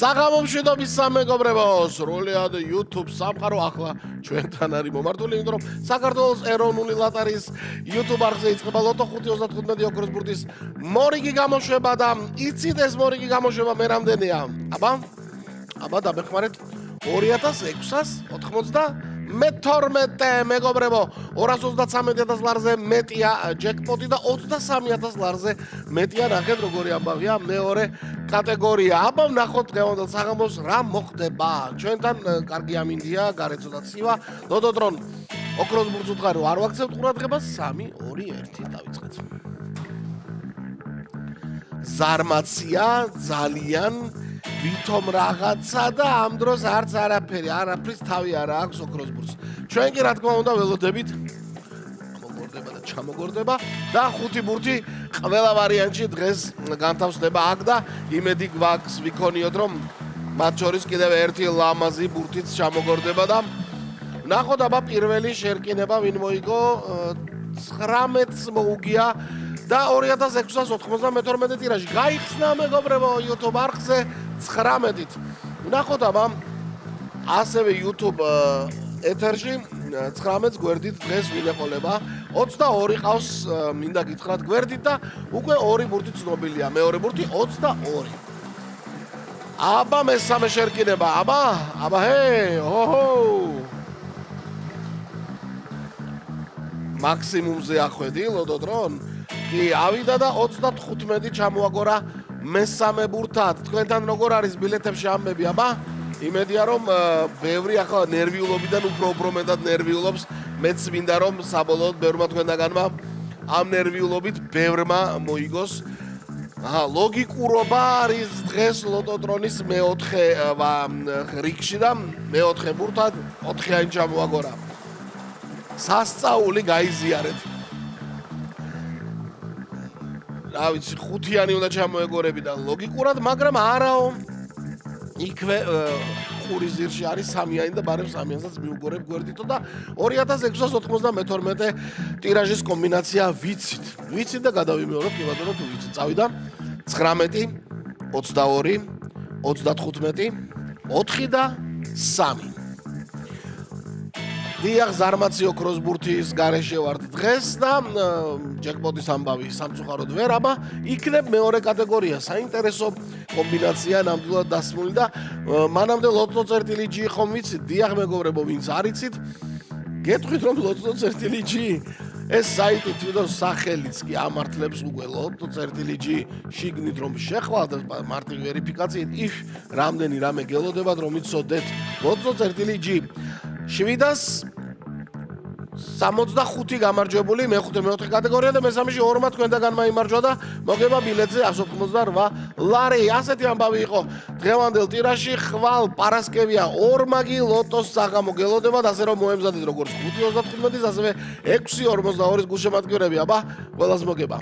საღამომშვიდობის სამეგობრებო, სრულიად YouTube სამყარო ახლა ჩვენთან არის მომართული, იმიტომ რომ საქართველოს ეროვნული ლოტარიის YouTube არხზე იწყება ლოტო 5.35 ოქროს ბურთის მორიგი გამოშვება და იცით ეს მორიგი გამოშვება მე რამდენია? აბა დაბეხმარეთ 2692 მეგობრებო, 223000 ლარზე მეტია ჯეკპოტი და 23000 ლარზე მეტია ნახეთ როგორი ამბავია მეორე კატეგორია. აბა ვნახოთ დღევანდელ საღამოს რა მოხდება. ჩვენთან კარგი ამინდია, გარეთ ცოტა ცივა. ლოტოდრონ ოქროს ბურთს უთხარი არ ვაქცევთ ყურადღებას 3 2 1 დავიწყეთ. ზარმაცია ძალიან ვითომ რაღაცა და ამ დროს არც არაფრის თავი არა აქვს ოქროს ბურთს. ჩვენ კი რა თქმა უნდა ველოდებით მოგორდება და ჩამოგორდება და 5 ბურთი ყველა ვარიანტში დღეს განთავსდება აქ და იმედი გვაქვს ვიქონიოთ რომ მათ შორის კიდევ ერთი ლამაზი ბურთიც ჩამოგორდება და ნახოთ აბა პირველი შერკინება ვინ მოიგო 19 მოუგია და 2692 ტირაჟი გაიხსნა მეგობრებო YouTube არხზე 19-ით. ვნახოთ აბა ასევე YouTube ეთერში 19 გვერდით დღეს ვინეყოლება 22 ყავს მინდა გითხრათ გვერდით და უკვე 2 ბურთი ცნობილია. მეორე ბურთი 22. აბა მესამე შერკინება. აბა ჰე ოჰო მაქსიმუმზე ახვედი ლოტოდრონ კი ავიდა და 35 ჩამოაგორა მესამე ბურთად. თქვენთან როგორ არის ბილეთებში ამბები? აბა იმედია რომ ბევრი ახლა ნერვიულობიდან უფრო მეტად ნერვიულობს. მეც მინდა რომ საბოლოოდ ბევრმა თქვენთაგანმა ამ ნერვიულობით ბევრმა მოიგოს. ლოგიკურობა არის დღეს ლოტოდრონის მეოთხე რიგში და მეოთხე ბურთად 4-იანი ჩამოაგორა. სასწაული გაიზიარეთ. რა ვიცი 5-იანი უნდა ჩამოეგორებიდან ლოგიკურად, მაგრამ არაო. იქვე ყურის ძირში არის 3-იანი და ბარემ 3-იანსაც მიუგორებ გვერდითო და 2692 ტირაჟის კომბინაცია ვიცით და გადავიმეორებ კი ბატონო თუ ვიცით. წავიდა 19 22 35 4 და 3. დიახ, ზარმაცი ოქროს ბურთის გარეშე ვართ დღეს და ჯეკპოტის ამბავი სამწუხაროდ ვერ, აბა იქნებ მეორე კატეგორია. საინტერესო კომბინაცია ნამდვილად დასმული და მანამდე ლოტო წერტილი-G ხომ ვიცით? დიახ მეგობრებო, ვინც არ იცით, გეტყვით რომ ლოტო წერტილი-G ეს საიტი თვითონ სახელიც კი ამართლებს უკვე ლოტო წერტილი-G შიგნით რომ შეხვალთ მარტივი ვერიფიკაციით if რამდენი რამე გელოდებათ რომ იცოდეთ ლოტო წერტილი-G 765 გამარჯვებული მეხუთე მეოთხე კატეგორია და მესამეში 2-მა თქვენთაგანმა იმარჯვა და მოგება ბილეთზე 188 ლარი. ასეთი ამბავი იყო დღევანდელ ტირაჟში. ხვალ პარასკევია ორმაგი ლოტოს საღამო გელოდებათ, ასე რომ მოემზადეთ როგორც 5.35-ის ასევე 6.42-ის გულშემატკივრები. აბა ყველას მოგება.